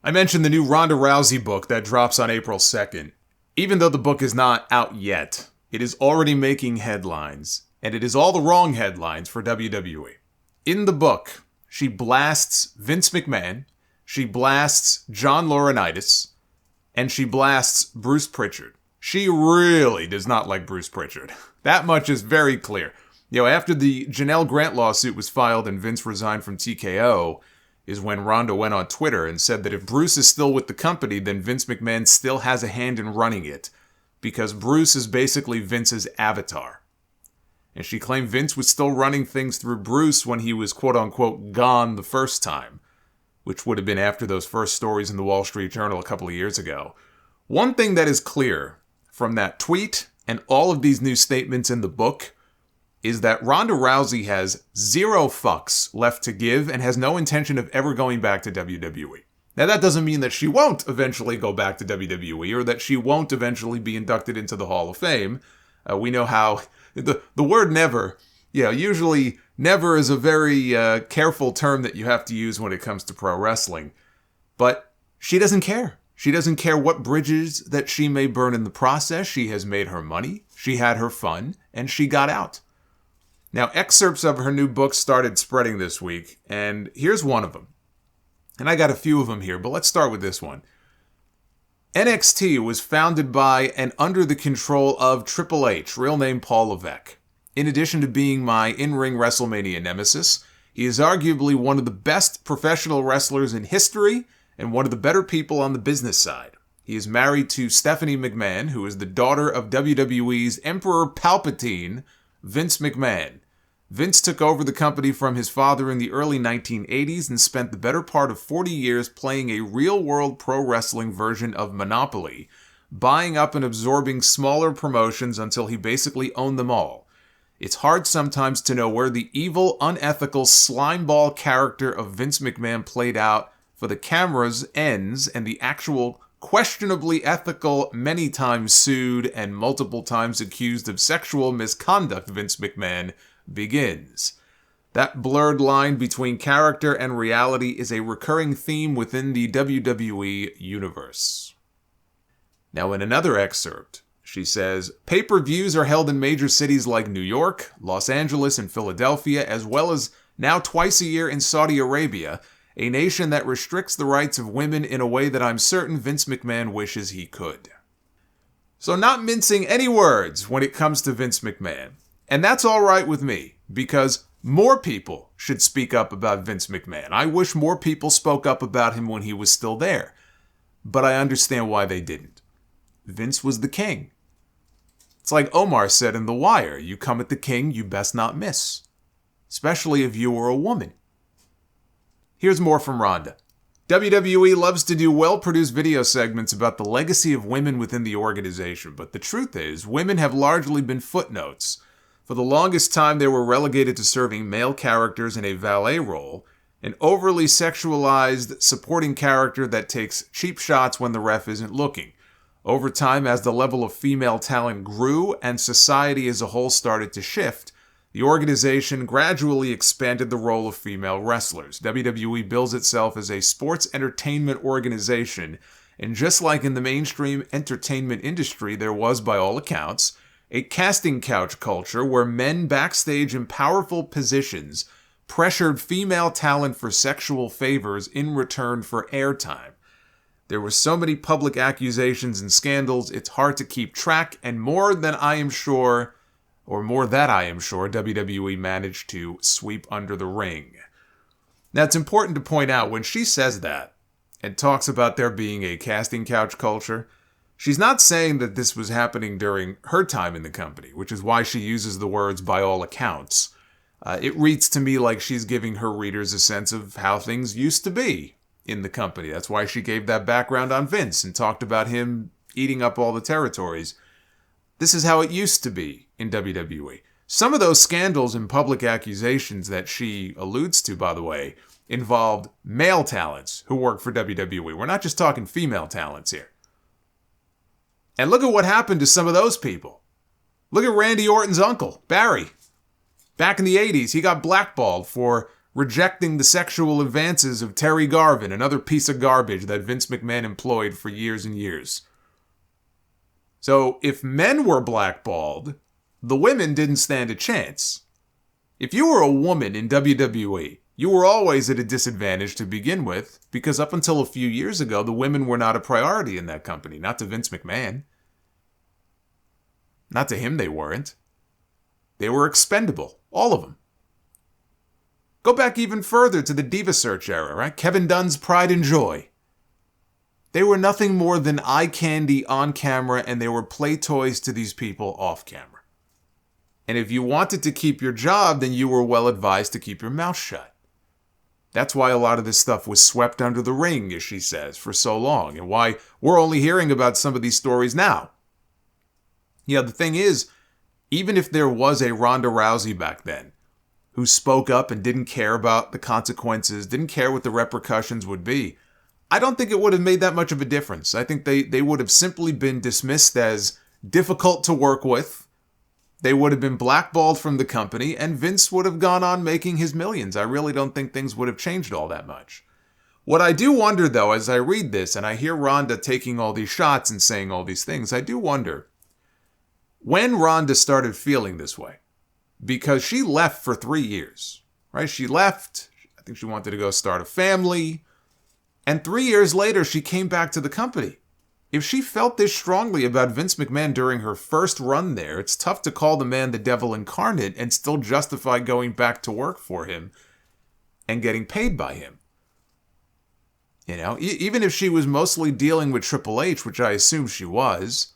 I mentioned the new Ronda Rousey book that drops on April 2nd. Even though the book is not out yet, it is already making headlines, and it is all the wrong headlines for WWE. In the book, she blasts Vince McMahon, she blasts John Laurinaitis, and she blasts Bruce Pritchard. She really does not like Bruce Pritchard. That much is very clear. After the Janelle Grant lawsuit was filed and Vince resigned from TKO, is when Ronda went on Twitter and said that if Bruce is still with the company, then Vince McMahon still has a hand in running it, because Bruce is basically Vince's avatar. And she claimed Vince was still running things through Bruce when he was quote-unquote gone the first time, which would have been after those first stories in the Wall Street Journal a couple of years ago. One thing that is clear from that tweet and all of these new statements in the book is that Ronda Rousey has zero fucks left to give and has no intention of ever going back to WWE. Now, that doesn't mean that she won't eventually go back to WWE or that she won't eventually be inducted into the Hall of Fame. We know how the word never, usually never is a very careful term that you have to use when it comes to pro wrestling. But she doesn't care. She doesn't care what bridges that she may burn in the process. She has made her money, she had her fun, and she got out. Now, excerpts of her new book started spreading this week, and here's one of them. And I got a few of them here, but let's start with this one. NXT was founded by and under the control of Triple H, real name Paul Levesque. In addition to being my in-ring Wrestlemania nemesis, he is arguably one of the best professional wrestlers in history and one of the better people on the business side. He is married to Stephanie McMahon, who is the daughter of WWE's Emperor Palpatine, Vince McMahon. Vince took over the company from his father in the early 1980s and spent the better part of 40 years playing a real-world pro wrestling version of Monopoly, buying up and absorbing smaller promotions until he basically owned them all. It's hard sometimes to know where the evil, unethical slimeball character of Vince McMahon played out for the camera's ends and the actual questionably ethical, many times sued, and multiple times accused of sexual misconduct Vince McMahon begins. That blurred line between character and reality is a recurring theme within the WWE universe. Now, in another excerpt, she says, pay-per-views are held in major cities like New York, Los Angeles, and Philadelphia, as well as now twice a year in Saudi Arabia, a nation that restricts the rights of women in a way that I'm certain Vince McMahon wishes he could. So not mincing any words when it comes to Vince McMahon. And that's all right with me, because more people should speak up about Vince McMahon. I wish more people spoke up about him when he was still there. But I understand why they didn't. Vince was the king. It's like Omar said in The Wire, you come at the king, you best not miss. Especially if you were a woman. Here's more from Ronda. WWE loves to do well-produced video segments about the legacy of women within the organization, but the truth is, women have largely been footnotes. For the longest time, they were relegated to serving male characters in a valet role, an overly sexualized supporting character that takes cheap shots when the ref isn't looking. Over time, as the level of female talent grew and society as a whole started to shift, the organization gradually expanded the role of female wrestlers. WWE bills itself as a sports entertainment organization, and just like in the mainstream entertainment industry, there was, by all accounts, a casting couch culture where men backstage in powerful positions pressured female talent for sexual favors in return for airtime. There were so many public accusations and scandals, it's hard to keep track, and more that I am sure WWE managed to sweep under the ring. Now, it's important to point out, when she says that, and talks about there being a casting couch culture, she's not saying that this was happening during her time in the company, which is why she uses the words by all accounts. It reads to me like she's giving her readers a sense of how things used to be in the company. That's why she gave that background on Vince and talked about him eating up all the territories. This is how it used to be in WWE. Some of those scandals and public accusations that she alludes to, by the way, involved male talents who work for WWE. We're not just talking female talents here. And look at what happened to some of those people. Look at Randy Orton's uncle, Barry. Back in the 80s, he got blackballed for rejecting the sexual advances of Terry Garvin, another piece of garbage that Vince McMahon employed for years and years. So if men were blackballed, the women didn't stand a chance. If you were a woman in WWE, you were always at a disadvantage to begin with, because up until a few years ago, the women were not a priority in that company, not to Vince McMahon. Not to him, they weren't. They were expendable, all of them. Go back even further to the Diva Search era, right? Kevin Dunn's Pride and Joy. They were nothing more than eye candy on camera, and they were play toys to these people off camera. And if you wanted to keep your job, then you were well advised to keep your mouth shut. That's why a lot of this stuff was swept under the ring, as she says, for so long, and why we're only hearing about some of these stories now. Yeah, the thing is, even if there was a Ronda Rousey back then, who spoke up and didn't care about the consequences, didn't care what the repercussions would be, I don't think it would have made that much of a difference. I think they would have simply been dismissed as difficult to work with. They would have been blackballed from the company, and Vince would have gone on making his millions. I really don't think things would have changed all that much. What I do wonder, though, as I read this, and I hear Ronda taking all these shots and saying all these things, I do wonder when Ronda started feeling this way. Because she left for 3 years, right? She left, I think she wanted to go start a family, and 3 years later, she came back to the company. If she felt this strongly about Vince McMahon during her first run there, it's tough to call the man the devil incarnate and still justify going back to work for him and getting paid by him. You know, even if she was mostly dealing with Triple H, which I assume she was.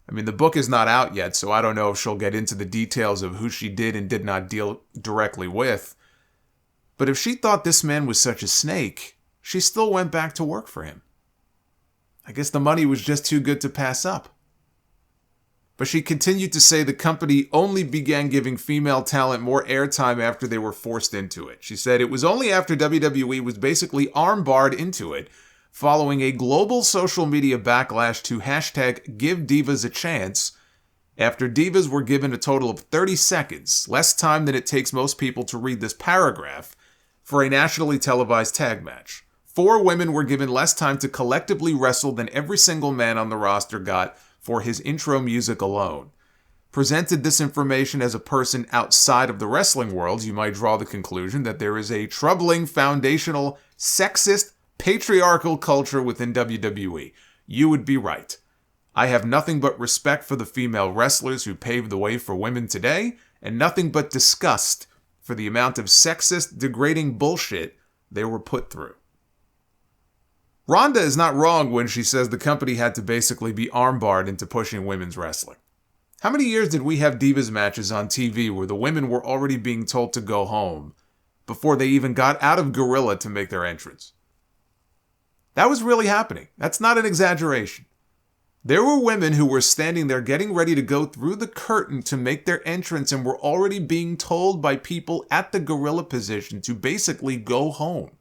I mean, the book is not out yet, so I don't know if she'll get into the details of who she did and did not deal directly with. But if she thought this man was such a snake, she still went back to work for him. I guess the money was just too good to pass up. But she continued to say the company only began giving female talent more airtime after they were forced into it. She said it was only after WWE was basically armbarred into it, following a global social media backlash to hashtag Give Divas a Chance, after divas were given a total of 30 seconds, less time than it takes most people to read this paragraph, for a nationally televised tag match. 4 women were given less time to collectively wrestle than every single man on the roster got for his intro music alone. Presented this information as a person outside of the wrestling world, you might draw the conclusion that there is a troubling, foundational, sexist, patriarchal culture within WWE. You would be right. I have nothing but respect for the female wrestlers who paved the way for women today, and nothing but disgust for the amount of sexist, degrading bullshit they were put through. Ronda is not wrong when she says the company had to basically be armbarred into pushing women's wrestling. How many years did we have Divas matches on TV where the women were already being told to go home before they even got out of Gorilla to make their entrance? That was really happening. That's not an exaggeration. There were women who were standing there getting ready to go through the curtain to make their entrance and were already being told by people at the Gorilla position to basically go home.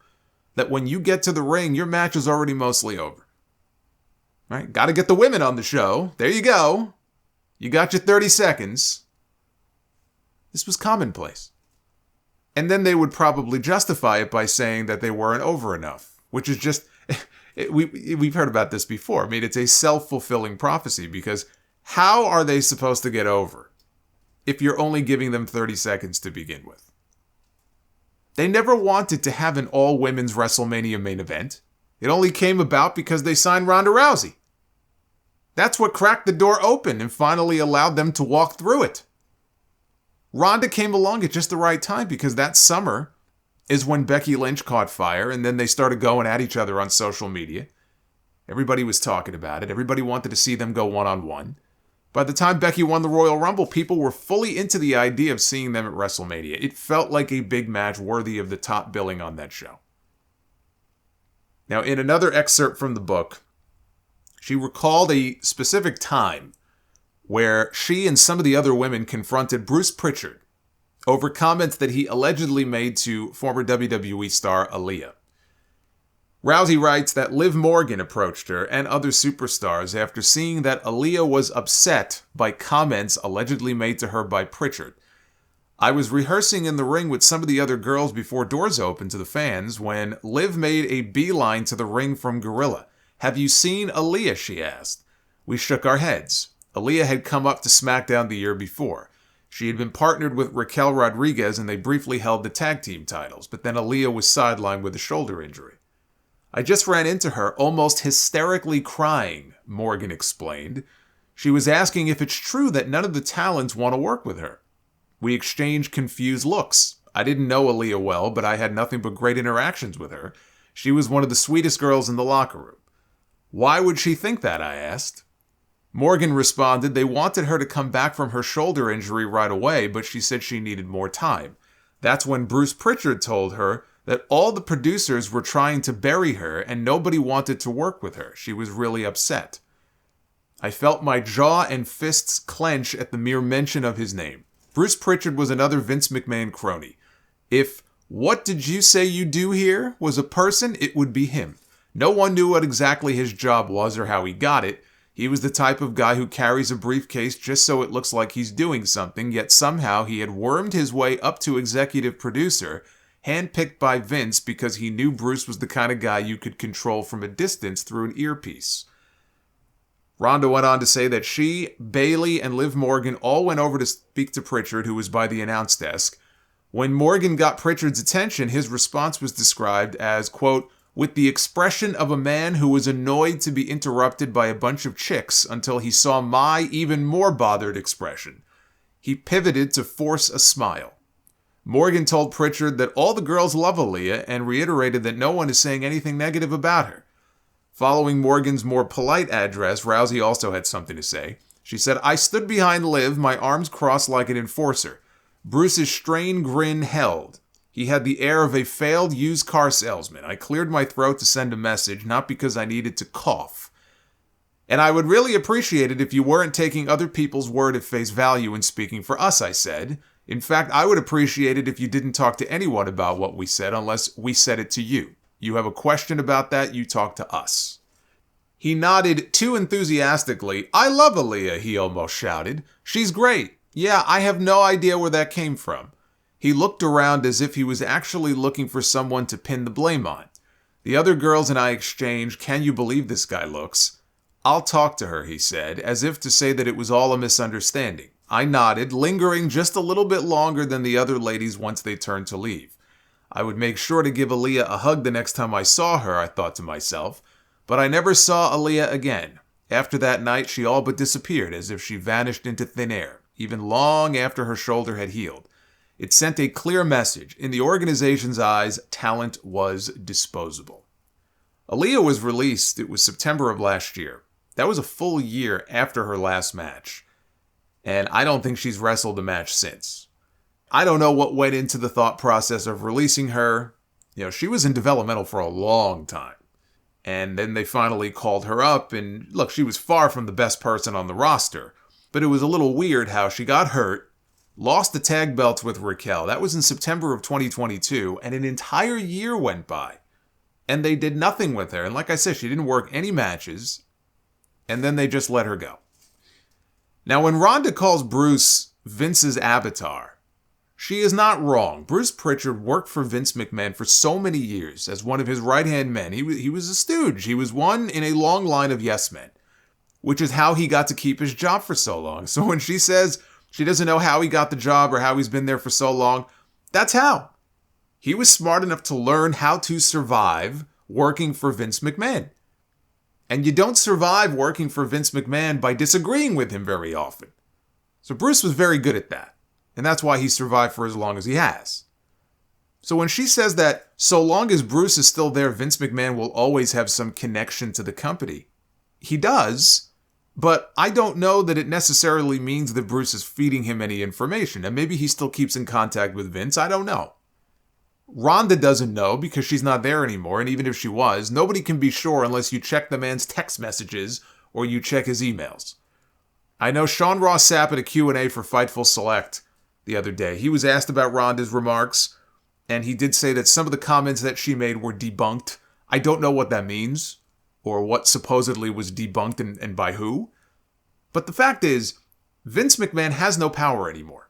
That when you get to the ring, your match is already mostly over. Right? Got to get the women on the show. There you go. You got your 30 seconds. This was commonplace. And then they would probably justify it by saying that they weren't over enough, which is just, we've heard about this before. I mean, it's a self-fulfilling prophecy, because how are they supposed to get over if you're only giving them 30 seconds to begin with? They never wanted to have an all-women's WrestleMania main event. It only came about because they signed Ronda Rousey. That's what cracked the door open and finally allowed them to walk through it. Ronda came along at just the right time, because that summer is when Becky Lynch caught fire, and then they started going at each other on social media. Everybody was talking about it. Everybody wanted to see them go one-on-one. By the time Becky won the Royal Rumble, people were fully into the idea of seeing them at WrestleMania. It felt like a big match worthy of the top billing on that show. Now, in another excerpt from the book, she recalled a specific time where she and some of the other women confronted Bruce Pritchard over comments that he allegedly made to former WWE star Aaliyah. Rousey writes that Liv Morgan approached her and other superstars after seeing that Aaliyah was upset by comments allegedly made to her by Pritchard. I was rehearsing in the ring with some of the other girls before doors opened to the fans when Liv made a beeline to the ring from Gorilla. "Have you seen Aaliyah?" she asked. We shook our heads. Aaliyah had come up to SmackDown the year before. She had been partnered with Raquel Rodriguez and they briefly held the tag team titles, but then Aaliyah was sidelined with a shoulder injury. "I just ran into her, almost hysterically crying," Morgan explained. "She was asking if it's true that none of the talents want to work with her." We exchanged confused looks. I didn't know Aaliyah well, but I had nothing but great interactions with her. She was one of the sweetest girls in the locker room. "Why would she think that?" I asked. Morgan responded they wanted her to come back from her shoulder injury right away, but she said she needed more time. That's when Bruce Pritchard told her that all the producers were trying to bury her and nobody wanted to work with her. She was really upset. I felt my jaw and fists clench at the mere mention of his name. Bruce Pritchard was another Vince McMahon crony. If "what did you say you do here" was a person, it would be him. No one knew what exactly his job was or how he got it. He was the type of guy who carries a briefcase just so it looks like he's doing something, yet somehow he had wormed his way up to executive producer, handpicked by Vince because he knew Bruce was the kind of guy you could control from a distance through an earpiece. Ronda went on to say that she, Bayley, and Liv Morgan all went over to speak to Pritchard, who was by the announce desk. When Morgan got Pritchard's attention, his response was described as, quote, "with the expression of a man who was annoyed to be interrupted by a bunch of chicks until he saw my even more bothered expression. He pivoted to force a smile." Morgan told Pritchard that all the girls love Aaliyah and reiterated that no one is saying anything negative about her. Following Morgan's more polite address, Rousey also had something to say. She said, "I stood behind Liv, my arms crossed like an enforcer. Bruce's strained grin held. He had the air of a failed used car salesman. I cleared my throat to send a message, not because I needed to cough. And I would really appreciate it if you weren't taking other people's word at face value and speaking for us," I said. "In fact, I would appreciate it if you didn't talk to anyone about what we said unless we said it to you. You have a question about that, you talk to us." He nodded too enthusiastically. "I love Aaliyah," he almost shouted. "She's great. Yeah, I have no idea where that came from." He looked around as if he was actually looking for someone to pin the blame on. The other girls and I exchanged, "Can you believe this guy looks?" "I'll talk to her," he said, as if to say that it was all a misunderstanding. I nodded, lingering just a little bit longer than the other ladies once they turned to leave. I would make sure to give Aaliyah a hug the next time I saw her, I thought to myself. But I never saw Aaliyah again. After that night, she all but disappeared, as if she vanished into thin air, even long after her shoulder had healed. It sent a clear message. In the organization's eyes, talent was disposable. Aaliyah was released, it was September of last year. That was a full year after her last match. And I don't think she's wrestled a match since. I don't know what went into the thought process of releasing her. She was in developmental for a long time. And then they finally called her up, and look, she was far from the best person on the roster. But it was a little weird how she got hurt, lost the tag belts with Raquel. That was in September of 2022, and an entire year went by. And they did nothing with her. And like I said, she didn't work any matches. And then they just let her go. Now, when Ronda calls Bruce Vince's avatar, she is not wrong. Bruce Pritchard worked for Vince McMahon for so many years as one of his right-hand men. He was a stooge. He was one in a long line of yes men, which is how he got to keep his job for so long. So when she says she doesn't know how he got the job or how he's been there for so long, that's how. He was smart enough to learn how to survive working for Vince McMahon. And you don't survive working for Vince McMahon by disagreeing with him very often. So Bruce was very good at that. And that's why he survived for as long as he has. So when she says that so long as Bruce is still there, Vince McMahon will always have some connection to the company. He does, but I don't know that it necessarily means that Bruce is feeding him any information. And maybe he still keeps in contact with Vince. I don't know. Ronda doesn't know because she's not there anymore. And even if she was, nobody can be sure unless you check the man's text messages or you check his emails. I know Sean Ross Sapp at a Q&A for Fightful Select the other day. He was asked about Ronda's remarks, and he did say that some of the comments that she made were debunked. I don't know what that means, or what supposedly was debunked and by who. But the fact is, Vince McMahon has no power anymore.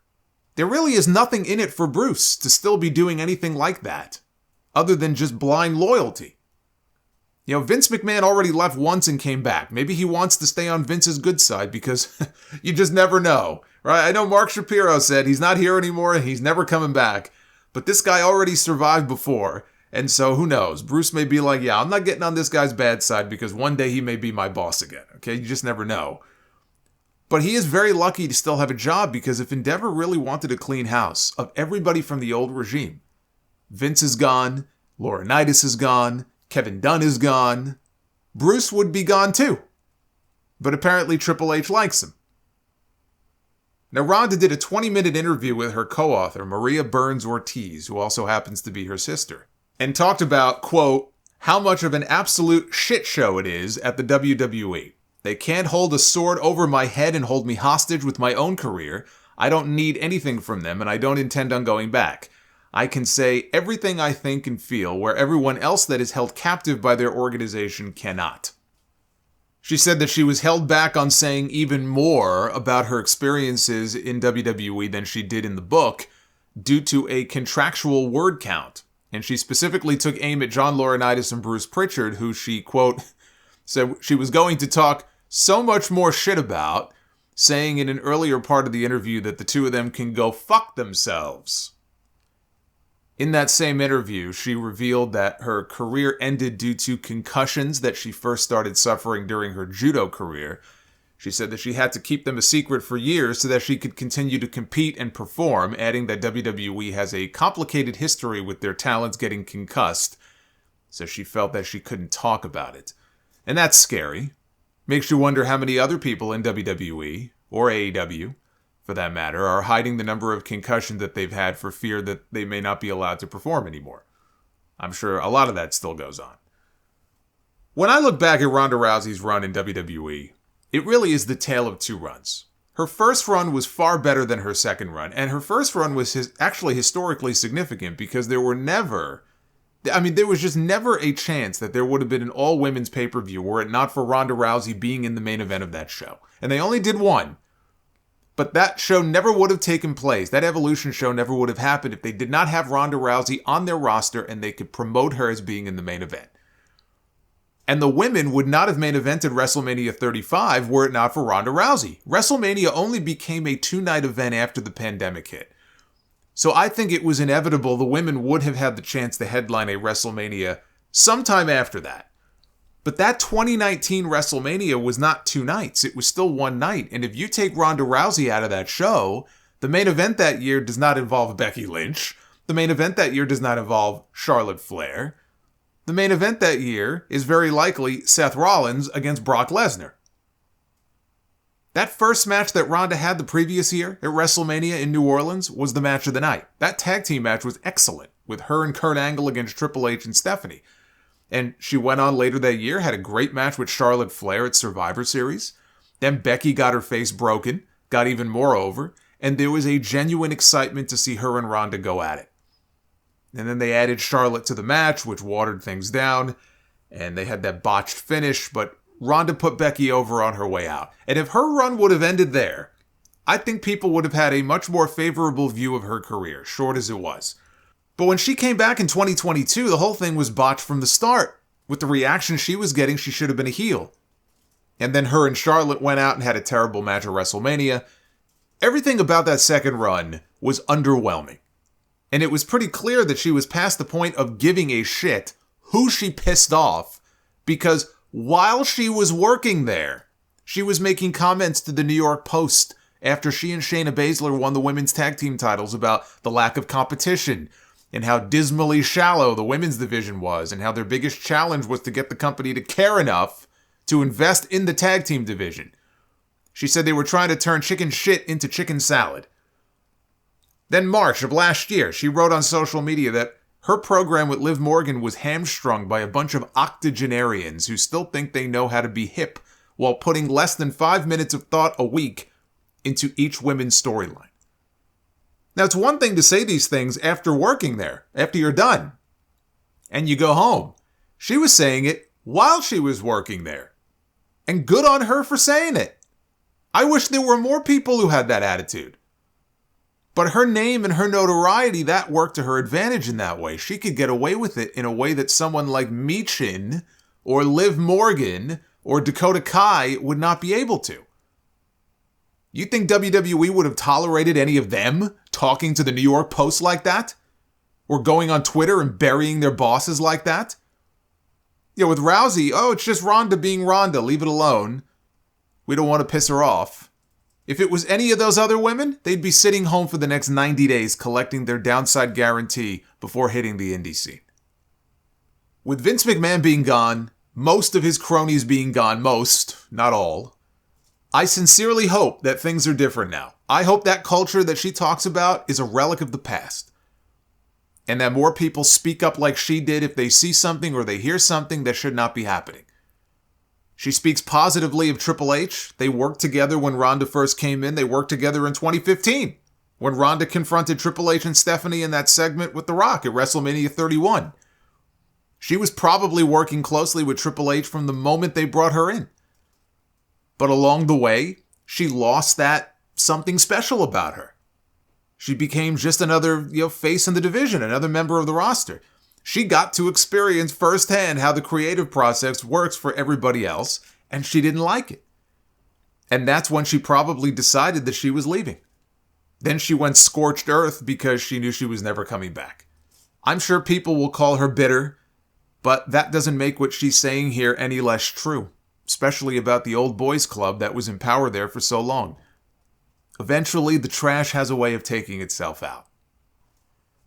There really is nothing in it for Bruce to still be doing anything like that, other than just blind loyalty. You know, Vince McMahon already left once and came back. Maybe he wants to stay on Vince's good side because you just never know, right? I know Mark Shapiro said he's not here anymore and he's never coming back, but this guy already survived before, and so who knows? Bruce may be like, yeah, I'm not getting on this guy's bad side because one day he may be my boss again, okay? You just never know. But he is very lucky to still have a job because if Endeavor really wanted a clean house of everybody from the old regime, Vince is gone, Laurinaitis is gone, Kevin Dunn is gone, Bruce would be gone too. But apparently Triple H likes him. Now Ronda did a 20-minute interview with her co-author, Maria Burns Ortiz, who also happens to be her sister, and talked about, quote, how much of an absolute shit show it is at the WWE. They can't hold a sword over my head and hold me hostage with my own career. I don't need anything from them, and I don't intend on going back. I can say everything I think and feel where everyone else that is held captive by their organization cannot. She said that she was held back on saying even more about her experiences in WWE than she did in the book due to a contractual word count. And she specifically took aim at John Laurinaitis and Bruce Pritchard, who she, quote, said she was going to talk so much more shit about, saying in an earlier part of the interview that the two of them can go fuck themselves. In that same interview, she revealed that her career ended due to concussions that she first started suffering during her judo career. She said that she had to keep them a secret for years so that she could continue to compete and perform, adding that WWE has a complicated history with their talents getting concussed, so she felt that she couldn't talk about it. And that's scary. Makes you wonder how many other people in WWE, or AEW, for that matter, are hiding the number of concussions that they've had for fear that they may not be allowed to perform anymore. I'm sure a lot of that still goes on. When I look back at Ronda Rousey's run in WWE, it really is the tale of two runs. Her first run was far better than her second run, and her first run was actually historically significant because there was just never a chance that there would have been an all-women's pay-per-view were it not for Ronda Rousey being in the main event of that show. And they only did one. But that show never would have taken place. That Evolution show never would have happened if they did not have Ronda Rousey on their roster and they could promote her as being in the main event. And the women would not have main evented WrestleMania 35 were it not for Ronda Rousey. WrestleMania only became a 2-night event after the pandemic hit. So I think it was inevitable the women would have had the chance to headline a WrestleMania sometime after that. But that 2019 WrestleMania was not 2 nights. It was still 1 night. And if you take Ronda Rousey out of that show, the main event that year does not involve Becky Lynch. The main event that year does not involve Charlotte Flair. The main event that year is very likely Seth Rollins against Brock Lesnar. That first match that Ronda had the previous year at WrestleMania in New Orleans was the match of the night. That tag team match was excellent, with her and Kurt Angle against Triple H and Stephanie. And she went on later that year, had a great match with Charlotte Flair at Survivor Series. Then Becky got her face broken, got even more over, and there was a genuine excitement to see her and Ronda go at it. And then they added Charlotte to the match, which watered things down, and they had that botched finish, but Ronda put Becky over on her way out. And if her run would have ended there, I think people would have had a much more favorable view of her career, short as it was. But when she came back in 2022, the whole thing was botched from the start. With the reaction she was getting, she should have been a heel. And then her and Charlotte went out and had a terrible match at WrestleMania. Everything about that second run was underwhelming. And it was pretty clear that she was past the point of giving a shit who she pissed off, because while she was working there, she was making comments to the New York Post after she and Shayna Baszler won the women's tag team titles about the lack of competition, and how dismally shallow the women's division was, and how their biggest challenge was to get the company to care enough to invest in the tag team division. She said they were trying to turn chicken shit into chicken salad. Then March of last year, she wrote on social media that her program with Liv Morgan was hamstrung by a bunch of octogenarians who still think they know how to be hip while putting less than 5 minutes of thought a week into each women's storyline. Now, it's one thing to say these things after working there, after you're done, and you go home. She was saying it while she was working there. And good on her for saying it. I wish there were more people who had that attitude. But her name and her notoriety, that worked to her advantage in that way. She could get away with it in a way that someone like Michin or Liv Morgan or Dakota Kai would not be able to. You think WWE would have tolerated any of them talking to the New York Post like that? Or going on Twitter and burying their bosses like that? With Rousey, it's just Ronda being Ronda, leave it alone. We don't want to piss her off. If it was any of those other women, they'd be sitting home for the next 90 days collecting their downside guarantee before hitting the indie scene. With Vince McMahon being gone, most of his cronies being gone, most, not all, I sincerely hope that things are different now. I hope that culture that she talks about is a relic of the past. And that more people speak up like she did if they see something or they hear something that should not be happening. She speaks positively of Triple H. They worked together when Ronda first came in. They worked together in 2015 when Ronda confronted Triple H and Stephanie in that segment with The Rock at WrestleMania 31. She was probably working closely with Triple H from the moment they brought her in. But along the way, she lost that something special about her. She became just another, face in the division, another member of the roster. She got to experience firsthand how the creative process works for everybody else, and she didn't like it. And that's when she probably decided that she was leaving. Then she went scorched earth because she knew she was never coming back. I'm sure people will call her bitter, but that doesn't make what she's saying here any less true, especially about the old boys club that was in power there for so long. Eventually, the trash has a way of taking itself out.